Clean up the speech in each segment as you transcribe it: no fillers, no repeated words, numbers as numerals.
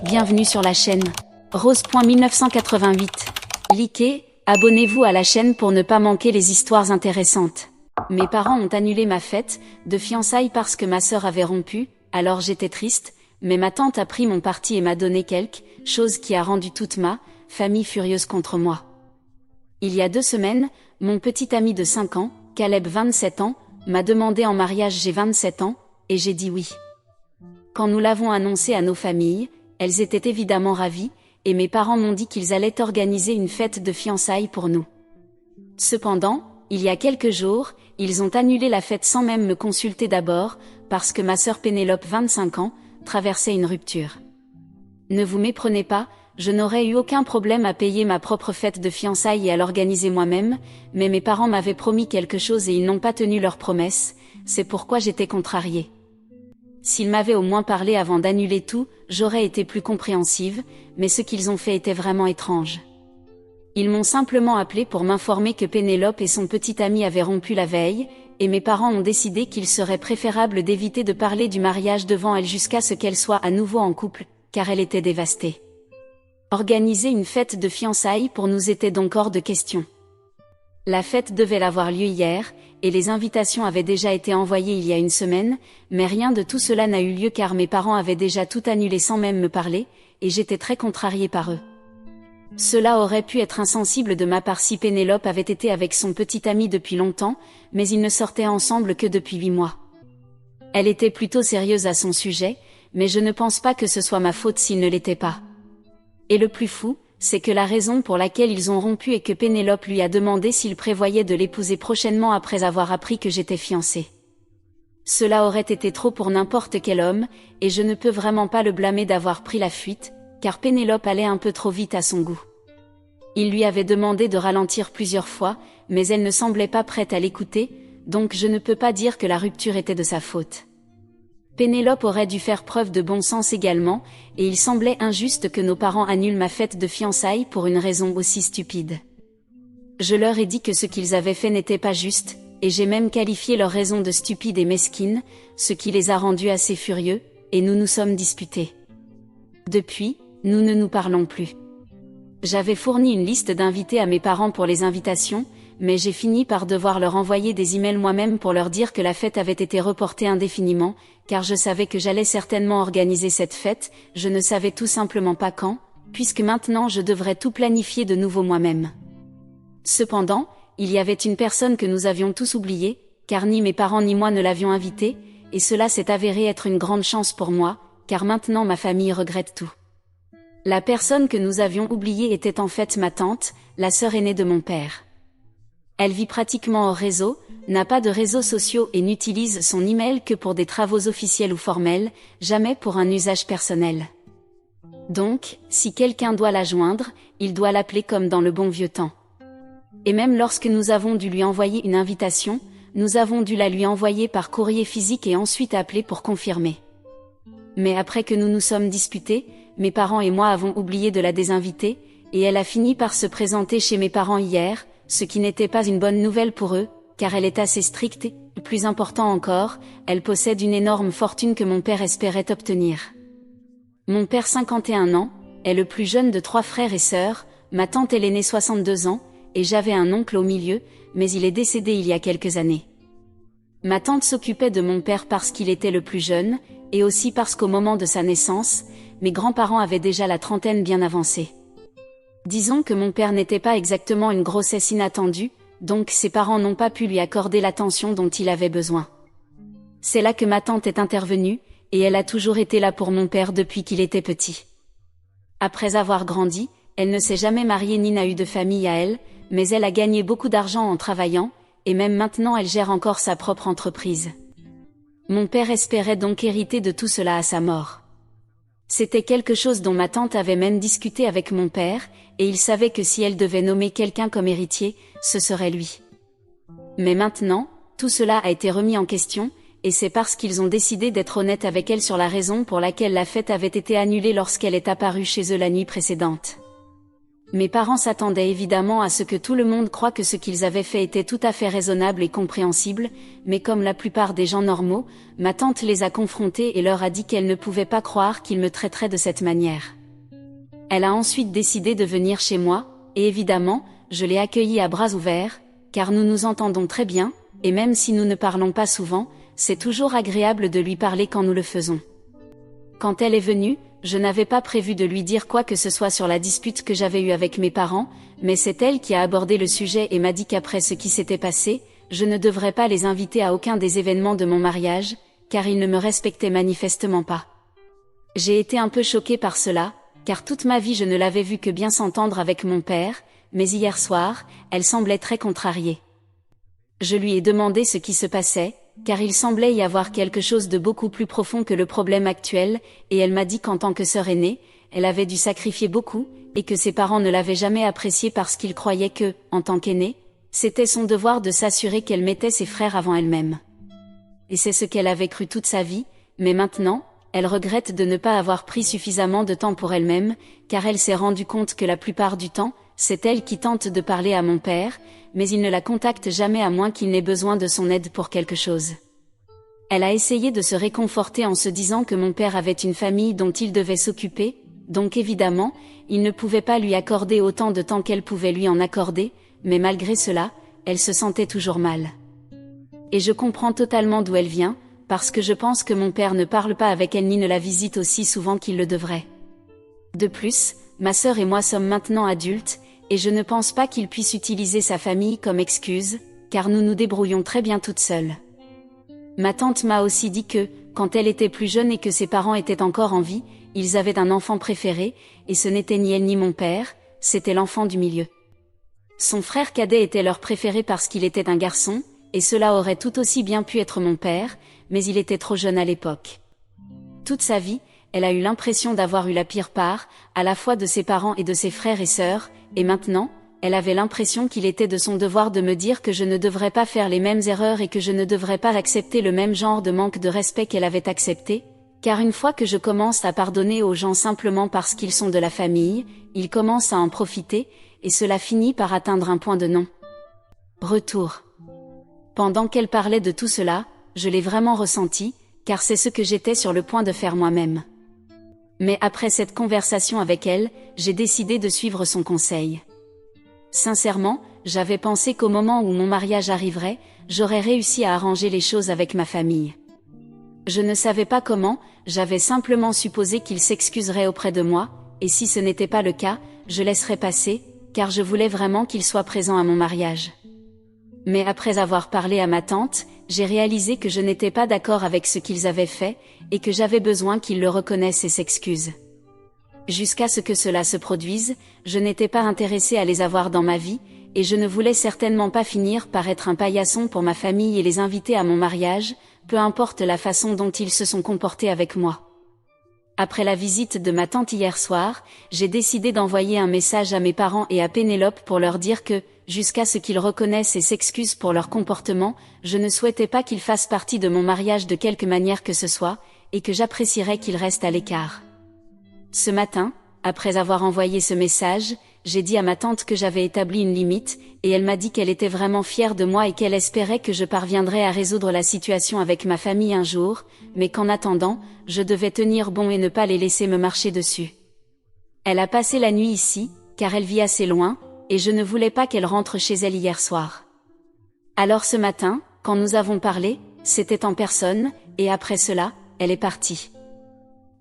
Bienvenue sur la chaîne. Rose.1988. Likez, abonnez-vous à la chaîne pour ne pas manquer les histoires intéressantes. Mes parents ont annulé ma fête de fiançailles parce que ma sœur avait rompu, alors j'étais triste, mais ma tante a pris mon parti et m'a donné quelque chose qui a rendu toute ma famille furieuse contre moi. Il y a 2 semaines, mon petit ami de 5 ans, Caleb 27 ans, m'a demandé en mariage. J'ai 27 ans, et j'ai dit oui. Quand nous l'avons annoncé à nos familles, elles étaient évidemment ravies, et mes parents m'ont dit qu'ils allaient organiser une fête de fiançailles pour nous. Cependant, il y a quelques jours, ils ont annulé la fête sans même me consulter d'abord, parce que ma sœur Pénélope 25 ans, traversait une rupture. Ne vous méprenez pas, je n'aurais eu aucun problème à payer ma propre fête de fiançailles et à l'organiser moi-même, mais mes parents m'avaient promis quelque chose et ils n'ont pas tenu leur promesse, c'est pourquoi j'étais contrariée. S'ils m'avaient au moins parlé avant d'annuler tout, j'aurais été plus compréhensive, mais ce qu'ils ont fait était vraiment étrange. Ils m'ont simplement appelé pour m'informer que Pénélope et son petit ami avaient rompu la veille, et mes parents ont décidé qu'il serait préférable d'éviter de parler du mariage devant elle jusqu'à ce qu'elle soit à nouveau en couple, car elle était dévastée. Organiser une fête de fiançailles pour nous était donc hors de question. La fête devait avoir lieu hier, et les invitations avaient déjà été envoyées il y a 1 semaine, mais rien de tout cela n'a eu lieu car mes parents avaient déjà tout annulé sans même me parler, et j'étais très contrariée par eux. Cela aurait pu être insensible de ma part si Pénélope avait été avec son petit ami depuis longtemps, mais ils ne sortaient ensemble que depuis 8 mois. Elle était plutôt sérieuse à son sujet, mais je ne pense pas que ce soit ma faute s'il ne l'était pas. Et le plus fou, c'est que la raison pour laquelle ils ont rompu est que Pénélope lui a demandé s'il prévoyait de l'épouser prochainement après avoir appris que j'étais fiancée. Cela aurait été trop pour n'importe quel homme, et je ne peux vraiment pas le blâmer d'avoir pris la fuite, car Pénélope allait un peu trop vite à son goût. Il lui avait demandé de ralentir plusieurs fois, mais elle ne semblait pas prête à l'écouter, donc je ne peux pas dire que la rupture était de sa faute. Pénélope aurait dû faire preuve de bon sens également, et il semblait injuste que nos parents annulent ma fête de fiançailles pour une raison aussi stupide. Je leur ai dit que ce qu'ils avaient fait n'était pas juste, et j'ai même qualifié leur raison de stupide et mesquine, ce qui les a rendus assez furieux, et nous nous sommes disputés. Depuis, nous ne nous parlons plus. J'avais fourni une liste d'invités à mes parents pour les invitations, mais j'ai fini par devoir leur envoyer des emails moi-même pour leur dire que la fête avait été reportée indéfiniment, car je savais que j'allais certainement organiser cette fête, je ne savais tout simplement pas quand, puisque maintenant je devrais tout planifier de nouveau moi-même. Cependant, il y avait une personne que nous avions tous oubliée, car ni mes parents ni moi ne l'avions invitée, et cela s'est avéré être une grande chance pour moi, car maintenant ma famille regrette tout. La personne que nous avions oubliée était en fait ma tante, la sœur aînée de mon père. Elle vit pratiquement hors réseau, n'a pas de réseaux sociaux et n'utilise son email que pour des travaux officiels ou formels, jamais pour un usage personnel. Donc, si quelqu'un doit la joindre, il doit l'appeler comme dans le bon vieux temps. Et même lorsque nous avons dû lui envoyer une invitation, nous avons dû la lui envoyer par courrier physique et ensuite appeler pour confirmer. Mais après que nous nous sommes disputés, mes parents et moi avons oublié de la désinviter, et elle a fini par se présenter chez mes parents hier, ce qui n'était pas une bonne nouvelle pour eux, car elle est assez stricte et, plus important encore, elle possède une énorme fortune que mon père espérait obtenir. Mon père 51 ans, est le plus jeune de 3 frères et sœurs, ma tante est l'aînée 62 ans, et j'avais un oncle au milieu, mais il est décédé il y a quelques années. Ma tante s'occupait de mon père parce qu'il était le plus jeune, et aussi parce qu'au moment de sa naissance, mes grands-parents avaient déjà la trentaine bien avancée. Disons que mon père n'était pas exactement une grossesse inattendue, donc ses parents n'ont pas pu lui accorder l'attention dont il avait besoin. C'est là que ma tante est intervenue, et elle a toujours été là pour mon père depuis qu'il était petit. Après avoir grandi, elle ne s'est jamais mariée ni n'a eu de famille à elle, mais elle a gagné beaucoup d'argent en travaillant, et même maintenant elle gère encore sa propre entreprise. Mon père espérait donc hériter de tout cela à sa mort. C'était quelque chose dont ma tante avait même discuté avec mon père, et il savait que si elle devait nommer quelqu'un comme héritier, ce serait lui. Mais maintenant, tout cela a été remis en question, et c'est parce qu'ils ont décidé d'être honnêtes avec elle sur la raison pour laquelle la fête avait été annulée lorsqu'elle est apparue chez eux la nuit précédente. Mes parents s'attendaient évidemment à ce que tout le monde croie que ce qu'ils avaient fait était tout à fait raisonnable et compréhensible, mais comme la plupart des gens normaux, ma tante les a confrontés et leur a dit qu'elle ne pouvait pas croire qu'ils me traiteraient de cette manière. Elle a ensuite décidé de venir chez moi, et évidemment, je l'ai accueillie à bras ouverts, car nous nous entendons très bien, et même si nous ne parlons pas souvent, c'est toujours agréable de lui parler quand nous le faisons. Quand elle est venue, je n'avais pas prévu de lui dire quoi que ce soit sur la dispute que j'avais eue avec mes parents, mais c'est elle qui a abordé le sujet et m'a dit qu'après ce qui s'était passé, je ne devrais pas les inviter à aucun des événements de mon mariage, car ils ne me respectaient manifestement pas. J'ai été un peu choquée par cela, car toute ma vie je ne l'avais vue que bien s'entendre avec mon père, mais hier soir, elle semblait très contrariée. Je lui ai demandé ce qui se passait, car il semblait y avoir quelque chose de beaucoup plus profond que le problème actuel, et elle m'a dit qu'en tant que sœur aînée, elle avait dû sacrifier beaucoup, et que ses parents ne l'avaient jamais appréciée parce qu'ils croyaient que, en tant qu'aînée, c'était son devoir de s'assurer qu'elle mettait ses frères avant elle-même. Et c'est ce qu'elle avait cru toute sa vie, mais maintenant, elle regrette de ne pas avoir pris suffisamment de temps pour elle-même, car elle s'est rendue compte que la plupart du temps, c'est elle qui tente de parler à mon père, mais il ne la contacte jamais à moins qu'il n'ait besoin de son aide pour quelque chose. Elle a essayé de se réconforter en se disant que mon père avait une famille dont il devait s'occuper, donc évidemment, il ne pouvait pas lui accorder autant de temps qu'elle pouvait lui en accorder, mais malgré cela, elle se sentait toujours mal. Et je comprends totalement d'où elle vient, parce que je pense que mon père ne parle pas avec elle ni ne la visite aussi souvent qu'il le devrait. De plus, ma sœur et moi sommes maintenant adultes, et je ne pense pas qu'il puisse utiliser sa famille comme excuse, car nous nous débrouillons très bien toutes seules. Ma tante m'a aussi dit que, quand elle était plus jeune et que ses parents étaient encore en vie, ils avaient un enfant préféré, et ce n'était ni elle ni mon père, c'était l'enfant du milieu. Son frère cadet était leur préféré parce qu'il était un garçon, et cela aurait tout aussi bien pu être mon père, mais il était trop jeune à l'époque. Toute sa vie, elle a eu l'impression d'avoir eu la pire part, à la fois de ses parents et de ses frères et sœurs, et maintenant, elle avait l'impression qu'il était de son devoir de me dire que je ne devrais pas faire les mêmes erreurs et que je ne devrais pas accepter le même genre de manque de respect qu'elle avait accepté, car une fois que je commence à pardonner aux gens simplement parce qu'ils sont de la famille, ils commencent à en profiter, et cela finit par atteindre un point de non-retour. Pendant qu'elle parlait de tout cela, je l'ai vraiment ressenti, car c'est ce que j'étais sur le point de faire moi-même. Mais après cette conversation avec elle, j'ai décidé de suivre son conseil. Sincèrement, j'avais pensé qu'au moment où mon mariage arriverait, j'aurais réussi à arranger les choses avec ma famille. Je ne savais pas comment, j'avais simplement supposé qu'il s'excuserait auprès de moi, et si ce n'était pas le cas, je laisserais passer, car je voulais vraiment qu'il soit présent à mon mariage. Mais après avoir parlé à ma tante, j'ai réalisé que je n'étais pas d'accord avec ce qu'ils avaient fait, et que j'avais besoin qu'ils le reconnaissent et s'excusent. Jusqu'à ce que cela se produise, je n'étais pas intéressée à les avoir dans ma vie, et je ne voulais certainement pas finir par être un paillasson pour ma famille et les inviter à mon mariage, peu importe la façon dont ils se sont comportés avec moi. Après la visite de ma tante hier soir, j'ai décidé d'envoyer un message à mes parents et à Pénélope pour leur dire que, jusqu'à ce qu'ils reconnaissent et s'excusent pour leur comportement, je ne souhaitais pas qu'ils fassent partie de mon mariage de quelque manière que ce soit, et que j'apprécierais qu'ils restent à l'écart. Ce matin, après avoir envoyé ce message, j'ai dit à ma tante que j'avais établi une limite, et elle m'a dit qu'elle était vraiment fière de moi et qu'elle espérait que je parviendrais à résoudre la situation avec ma famille un jour, mais qu'en attendant, je devais tenir bon et ne pas les laisser me marcher dessus. Elle a passé la nuit ici, car elle vit assez loin, et je ne voulais pas qu'elle rentre chez elle hier soir. Alors ce matin, quand nous avons parlé, c'était en personne, et après cela, elle est partie.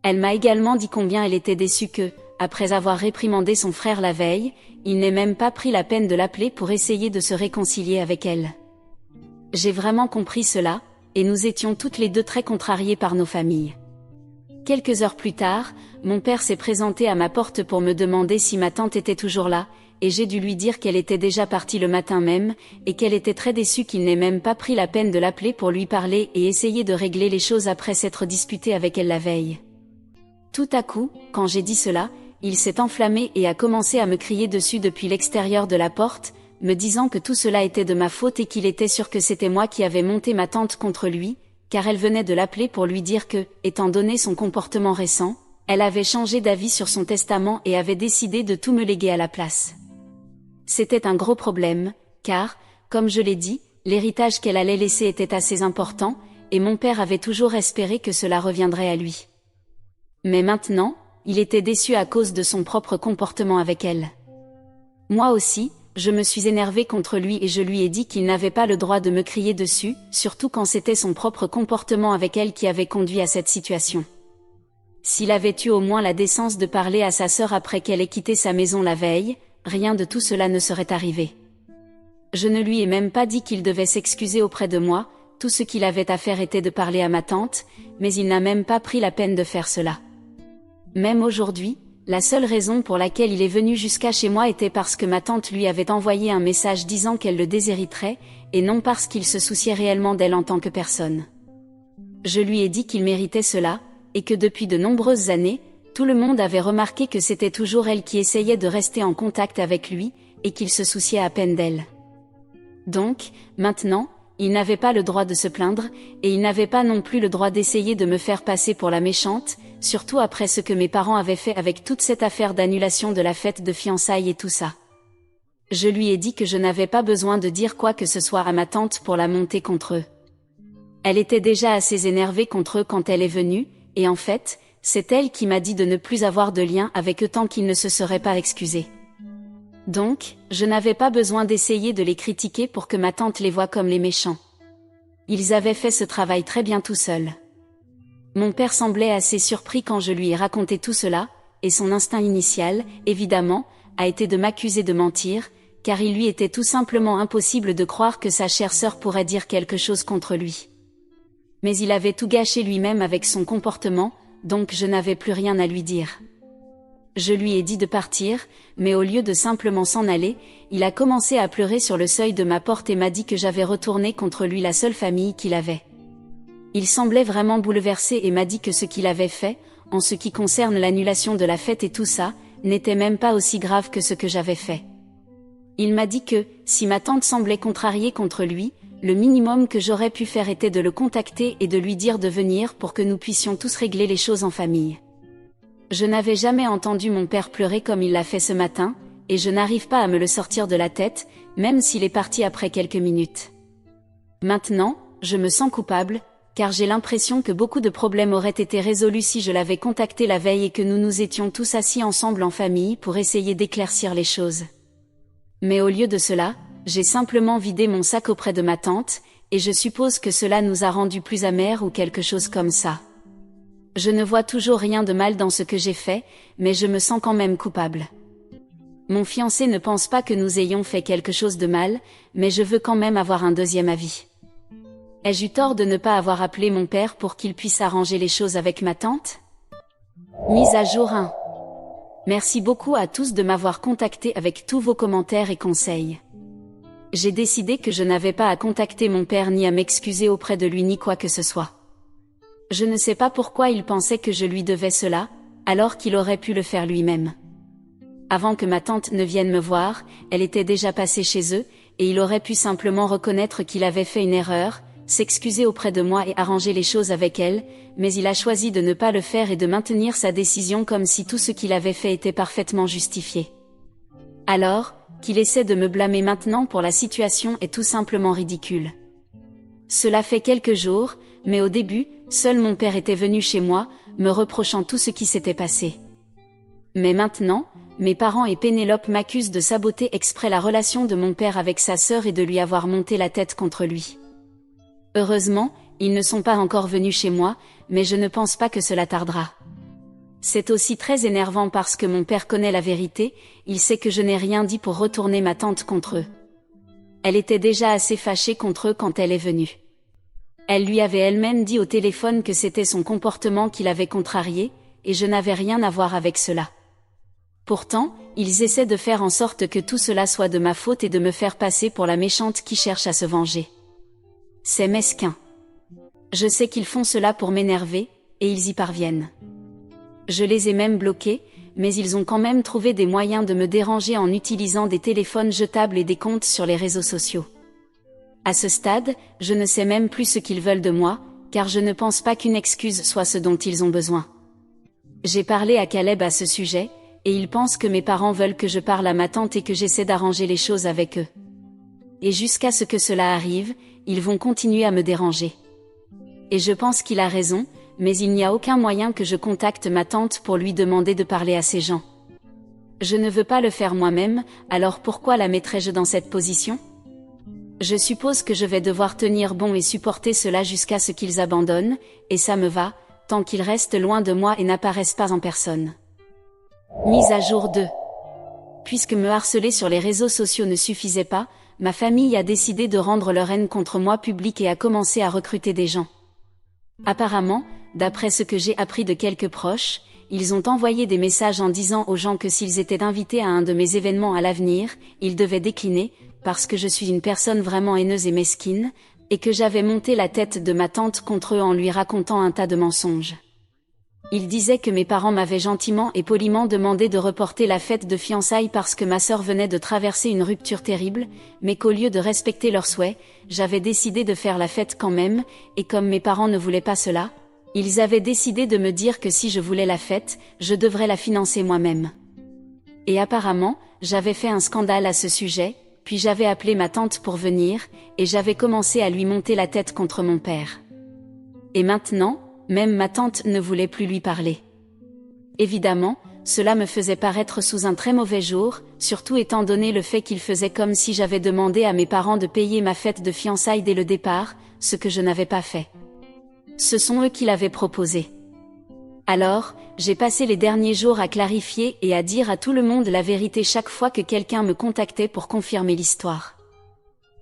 Elle m'a également dit combien elle était déçue que, après avoir réprimandé son frère la veille, il n'ait même pas pris la peine de l'appeler pour essayer de se réconcilier avec elle. J'ai vraiment compris cela, et nous étions toutes les deux très contrariées par nos familles. Quelques heures plus tard, mon père s'est présenté à ma porte pour me demander si ma tante était toujours là, et j'ai dû lui dire qu'elle était déjà partie le matin même, et qu'elle était très déçue qu'il n'ait même pas pris la peine de l'appeler pour lui parler et essayer de régler les choses après s'être disputé avec elle la veille. Tout à coup, quand j'ai dit cela, il s'est enflammé et a commencé à me crier dessus depuis l'extérieur de la porte, me disant que tout cela était de ma faute et qu'il était sûr que c'était moi qui avais monté ma tante contre lui, car elle venait de l'appeler pour lui dire que, étant donné son comportement récent, Elle avait changé d'avis sur son testament et avait décidé de tout me léguer à la place. C'était un gros problème, car, comme je l'ai dit, l'héritage qu'elle allait laisser était assez important, et mon père avait toujours espéré que cela reviendrait à lui. Mais maintenant, il était déçu à cause de son propre comportement avec elle. Moi aussi, je me suis énervée contre lui et je lui ai dit qu'il n'avait pas le droit de me crier dessus, surtout quand c'était son propre comportement avec elle qui avait conduit à cette situation. S'il avait eu au moins la décence de parler à sa sœur après qu'elle ait quitté sa maison la veille, rien de tout cela ne serait arrivé. Je ne lui ai même pas dit qu'il devait s'excuser auprès de moi, tout ce qu'il avait à faire était de parler à ma tante, mais il n'a même pas pris la peine de faire cela. Même aujourd'hui, la seule raison pour laquelle il est venu jusqu'à chez moi était parce que ma tante lui avait envoyé un message disant qu'elle le déshériterait, et non parce qu'il se souciait réellement d'elle en tant que personne. Je lui ai dit qu'il méritait cela, et que depuis de nombreuses années, tout le monde avait remarqué que c'était toujours elle qui essayait de rester en contact avec lui, et qu'il se souciait à peine d'elle. Donc, maintenant, il n'avait pas le droit de se plaindre, et il n'avait pas non plus le droit d'essayer de me faire passer pour la méchante, surtout après ce que mes parents avaient fait avec toute cette affaire d'annulation de la fête de fiançailles et tout ça. Je lui ai dit que je n'avais pas besoin de dire quoi que ce soit à ma tante pour la monter contre eux. Elle était déjà assez énervée contre eux quand elle est venue, et en fait, c'est elle qui m'a dit de ne plus avoir de lien avec eux tant qu'ils ne se seraient pas excusés. Donc, je n'avais pas besoin d'essayer de les critiquer pour que ma tante les voie comme les méchants. Ils avaient fait ce travail très bien tout seuls. Mon père semblait assez surpris quand je lui ai raconté tout cela, et son instinct initial, évidemment, a été de m'accuser de mentir, car il lui était tout simplement impossible de croire que sa chère sœur pourrait dire quelque chose contre lui. Mais il avait tout gâché lui-même avec son comportement, donc je n'avais plus rien à lui dire. Je lui ai dit de partir, mais au lieu de simplement s'en aller, il a commencé à pleurer sur le seuil de ma porte et m'a dit que j'avais retourné contre lui la seule famille qu'il avait. Il semblait vraiment bouleversé et m'a dit que ce qu'il avait fait, en ce qui concerne l'annulation de la fête et tout ça, n'était même pas aussi grave que ce que j'avais fait. Il m'a dit que, si ma tante semblait contrariée contre lui, le minimum que j'aurais pu faire était de le contacter et de lui dire de venir pour que nous puissions tous régler les choses en famille. Je n'avais jamais entendu mon père pleurer comme il l'a fait ce matin, et je n'arrive pas à me le sortir de la tête, même s'il est parti après quelques minutes. Maintenant, je me sens coupable, car j'ai l'impression que beaucoup de problèmes auraient été résolus si je l'avais contacté la veille et que nous nous étions tous assis ensemble en famille pour essayer d'éclaircir les choses. Mais au lieu de cela, j'ai simplement vidé mon sac auprès de ma tante, et je suppose que cela nous a rendus plus amers ou quelque chose comme ça. Je ne vois toujours rien de mal dans ce que j'ai fait, mais je me sens quand même coupable. Mon fiancé ne pense pas que nous ayons fait quelque chose de mal, mais je veux quand même avoir un deuxième avis. Ai-je eu tort de ne pas avoir appelé mon père pour qu'il puisse arranger les choses avec ma tante? Mise à jour 1. Merci beaucoup à tous de m'avoir contacté avec tous vos commentaires et conseils. J'ai décidé que je n'avais pas à contacter mon père ni à m'excuser auprès de lui ni quoi que ce soit. Je ne sais pas pourquoi il pensait que je lui devais cela, alors qu'il aurait pu le faire lui-même. Avant que ma tante ne vienne me voir, elle était déjà passée chez eux, et il aurait pu simplement reconnaître qu'il avait fait une erreur, s'excuser auprès de moi et arranger les choses avec elle, mais il a choisi de ne pas le faire et de maintenir sa décision comme si tout ce qu'il avait fait était parfaitement justifié. Alors, qu'il essaie de me blâmer maintenant pour la situation est tout simplement ridicule. Cela fait quelques jours, mais au début, seul mon père était venu chez moi, me reprochant tout ce qui s'était passé. Mais maintenant, mes parents et Pénélope m'accusent de saboter exprès la relation de mon père avec sa sœur et de lui avoir monté la tête contre lui. Heureusement, ils ne sont pas encore venus chez moi, mais je ne pense pas que cela tardera. C'est aussi très énervant parce que mon père connaît la vérité, il sait que je n'ai rien dit pour retourner ma tante contre eux. Elle était déjà assez fâchée contre eux quand elle est venue. Elle lui avait elle-même dit au téléphone que c'était son comportement qui l'avait contrarié, et je n'avais rien à voir avec cela. Pourtant, ils essaient de faire en sorte que tout cela soit de ma faute et de me faire passer pour la méchante qui cherche à se venger. C'est mesquin. Je sais qu'ils font cela pour m'énerver, et ils y parviennent. Je les ai même bloqués, mais ils ont quand même trouvé des moyens de me déranger en utilisant des téléphones jetables et des comptes sur les réseaux sociaux. À ce stade, je ne sais même plus ce qu'ils veulent de moi, car je ne pense pas qu'une excuse soit ce dont ils ont besoin. J'ai parlé à Caleb à ce sujet, et il pense que mes parents veulent que je parle à ma tante et que j'essaie d'arranger les choses avec eux. Et jusqu'à ce que cela arrive, ils vont continuer à me déranger. Et je pense qu'il a raison, mais il n'y a aucun moyen que je contacte ma tante pour lui demander de parler à ces gens. Je ne veux pas le faire moi-même, alors pourquoi la mettrais-je dans cette position ? Je suppose que je vais devoir tenir bon et supporter cela jusqu'à ce qu'ils abandonnent, et ça me va, tant qu'ils restent loin de moi et n'apparaissent pas en personne. Mise à jour 2. Puisque me harceler sur les réseaux sociaux ne suffisait pas, ma famille a décidé de rendre leur haine contre moi publique et a commencé à recruter des gens. Apparemment, d'après ce que j'ai appris de quelques proches, ils ont envoyé des messages en disant aux gens que s'ils étaient invités à un de mes événements à l'avenir, ils devaient décliner, parce que je suis une personne vraiment haineuse et mesquine, et que j'avais monté la tête de ma tante contre eux en lui racontant un tas de mensonges. Ils disaient que mes parents m'avaient gentiment et poliment demandé de reporter la fête de fiançailles parce que ma sœur venait de traverser une rupture terrible, mais qu'au lieu de respecter leurs souhaits, j'avais décidé de faire la fête quand même, et comme mes parents ne voulaient pas cela, ils avaient décidé de me dire que si je voulais la fête, je devrais la financer moi-même. Et apparemment, j'avais fait un scandale à ce sujet, puis j'avais appelé ma tante pour venir, et j'avais commencé à lui monter la tête contre mon père. Et maintenant, même ma tante ne voulait plus lui parler. Évidemment, cela me faisait paraître sous un très mauvais jour, surtout étant donné le fait qu'il faisait comme si j'avais demandé à mes parents de payer ma fête de fiançailles dès le départ, ce que je n'avais pas fait. Ce sont eux qui l'avaient proposé. Alors, j'ai passé les derniers jours à clarifier et à dire à tout le monde la vérité chaque fois que quelqu'un me contactait pour confirmer l'histoire.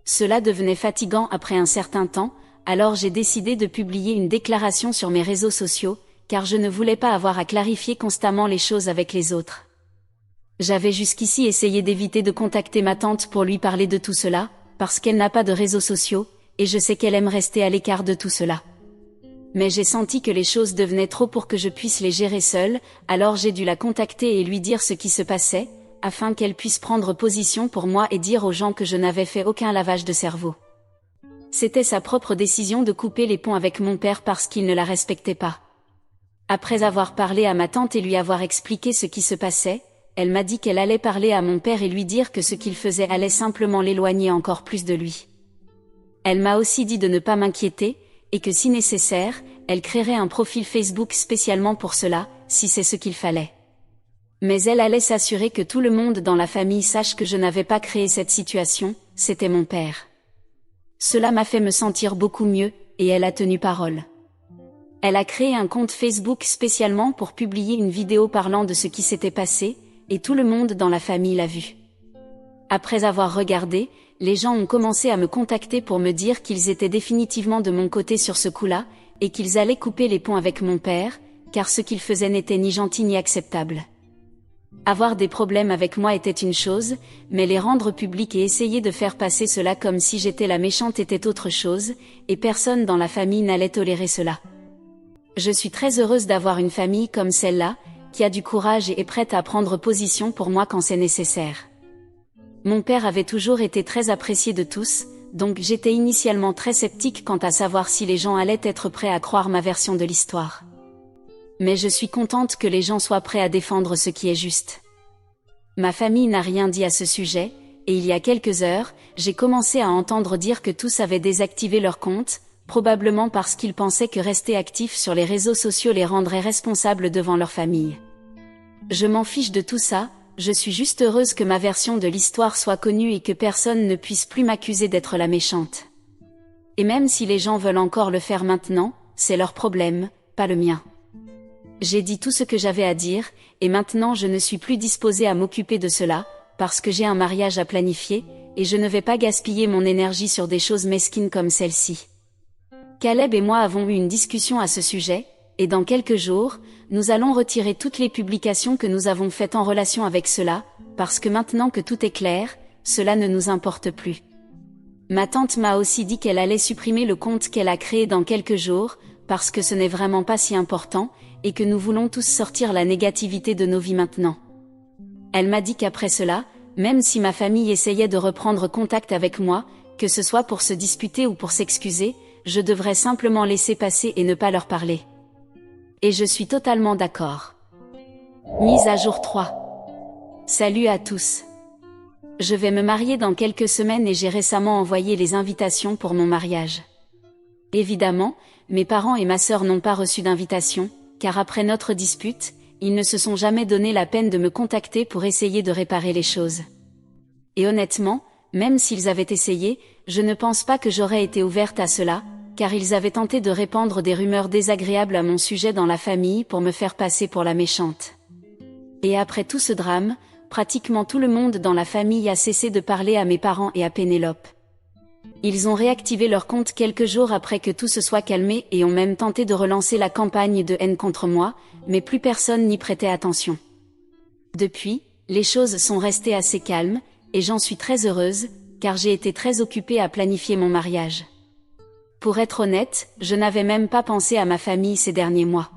Cela devenait fatigant après un certain temps, alors j'ai décidé de publier une déclaration sur mes réseaux sociaux, car je ne voulais pas avoir à clarifier constamment les choses avec les autres. J'avais jusqu'ici essayé d'éviter de contacter ma tante pour lui parler de tout cela, parce qu'elle n'a pas de réseaux sociaux, et je sais qu'elle aime rester à l'écart de tout cela. Mais j'ai senti que les choses devenaient trop pour que je puisse les gérer seule, alors j'ai dû la contacter et lui dire ce qui se passait, afin qu'elle puisse prendre position pour moi et dire aux gens que je n'avais fait aucun lavage de cerveau. C'était sa propre décision de couper les ponts avec mon père parce qu'il ne la respectait pas. Après avoir parlé à ma tante et lui avoir expliqué ce qui se passait, elle m'a dit qu'elle allait parler à mon père et lui dire que ce qu'il faisait allait simplement l'éloigner encore plus de lui. Elle m'a aussi dit de ne pas m'inquiéter, et que si nécessaire, elle créerait un profil Facebook spécialement pour cela, si c'est ce qu'il fallait. Mais elle allait s'assurer que tout le monde dans la famille sache que je n'avais pas créé cette situation, c'était mon père. Cela m'a fait me sentir beaucoup mieux, et elle a tenu parole. Elle a créé un compte Facebook spécialement pour publier une vidéo parlant de ce qui s'était passé, et tout le monde dans la famille l'a vu. Après avoir regardé, les gens ont commencé à me contacter pour me dire qu'ils étaient définitivement de mon côté sur ce coup-là, et qu'ils allaient couper les ponts avec mon père, car ce qu'il faisait n'était ni gentil ni acceptable. Avoir des problèmes avec moi était une chose, mais les rendre publics et essayer de faire passer cela comme si j'étais la méchante était autre chose, et personne dans la famille n'allait tolérer cela. Je suis très heureuse d'avoir une famille comme celle-là, qui a du courage et est prête à prendre position pour moi quand c'est nécessaire. Mon père avait toujours été très apprécié de tous, donc j'étais initialement très sceptique quant à savoir si les gens allaient être prêts à croire ma version de l'histoire. Mais je suis contente que les gens soient prêts à défendre ce qui est juste. Ma famille n'a rien dit à ce sujet, et il y a quelques heures, j'ai commencé à entendre dire que tous avaient désactivé leur compte, probablement parce qu'ils pensaient que rester actifs sur les réseaux sociaux les rendrait responsables devant leur famille. Je m'en fiche de tout ça, je suis juste heureuse que ma version de l'histoire soit connue et que personne ne puisse plus m'accuser d'être la méchante. Et même si les gens veulent encore le faire maintenant, c'est leur problème, pas le mien. J'ai dit tout ce que j'avais à dire, et maintenant je ne suis plus disposée à m'occuper de cela, parce que j'ai un mariage à planifier, et je ne vais pas gaspiller mon énergie sur des choses mesquines comme celle-ci. Caleb et moi avons eu une discussion à ce sujet, et dans quelques jours, nous allons retirer toutes les publications que nous avons faites en relation avec cela, parce que maintenant que tout est clair, cela ne nous importe plus. Ma tante m'a aussi dit qu'elle allait supprimer le compte qu'elle a créé dans quelques jours, parce que ce n'est vraiment pas si important, et que nous voulons tous sortir la négativité de nos vies maintenant. Elle m'a dit qu'après cela, même si ma famille essayait de reprendre contact avec moi, que ce soit pour se disputer ou pour s'excuser, je devrais simplement laisser passer et ne pas leur parler. Et je suis totalement d'accord. Mise à jour 3. Salut à tous. Je vais me marier dans quelques semaines et j'ai récemment envoyé les invitations pour mon mariage. Évidemment, mes parents et ma sœur n'ont pas reçu d'invitation, car après notre dispute, ils ne se sont jamais donné la peine de me contacter pour essayer de réparer les choses. Et honnêtement, même s'ils avaient essayé, je ne pense pas que j'aurais été ouverte à cela, car ils avaient tenté de répandre des rumeurs désagréables à mon sujet dans la famille pour me faire passer pour la méchante. Et après tout ce drame, pratiquement tout le monde dans la famille a cessé de parler à mes parents et à Pénélope. Ils ont réactivé leur compte quelques jours après que tout se soit calmé et ont même tenté de relancer la campagne de haine contre moi, mais plus personne n'y prêtait attention. Depuis, les choses sont restées assez calmes, et j'en suis très heureuse, car j'ai été très occupée à planifier mon mariage. Pour être honnête, je n'avais même pas pensé à ma famille ces derniers mois.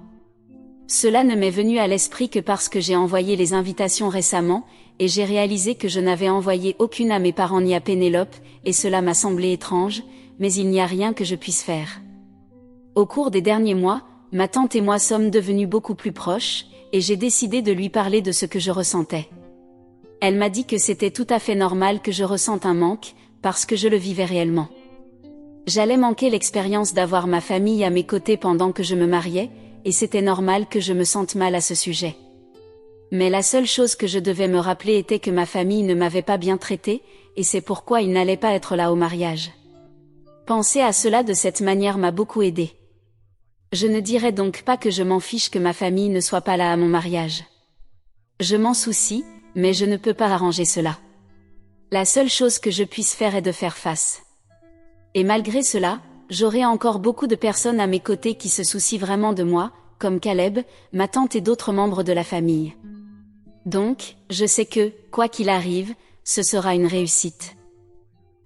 Cela ne m'est venu à l'esprit que parce que j'ai envoyé les invitations récemment, et j'ai réalisé que je n'avais envoyé aucune à mes parents ni à Pénélope, et cela m'a semblé étrange, mais il n'y a rien que je puisse faire. Au cours des derniers mois, ma tante et moi sommes devenus beaucoup plus proches, et j'ai décidé de lui parler de ce que je ressentais. Elle m'a dit que c'était tout à fait normal que je ressente un manque, parce que je le vivais réellement. J'allais manquer l'expérience d'avoir ma famille à mes côtés pendant que je me mariais, et c'était normal que je me sente mal à ce sujet. Mais la seule chose que je devais me rappeler était que ma famille ne m'avait pas bien traitée, et c'est pourquoi ils n'allaient pas être là au mariage. Penser à cela de cette manière m'a beaucoup aidé. Je ne dirais donc pas que je m'en fiche que ma famille ne soit pas là à mon mariage. Je m'en soucie, mais je ne peux pas arranger cela. La seule chose que je puisse faire est de faire face. Et malgré cela, j'aurai encore beaucoup de personnes à mes côtés qui se soucient vraiment de moi, comme Caleb, ma tante et d'autres membres de la famille. Donc, je sais que, quoi qu'il arrive, ce sera une réussite.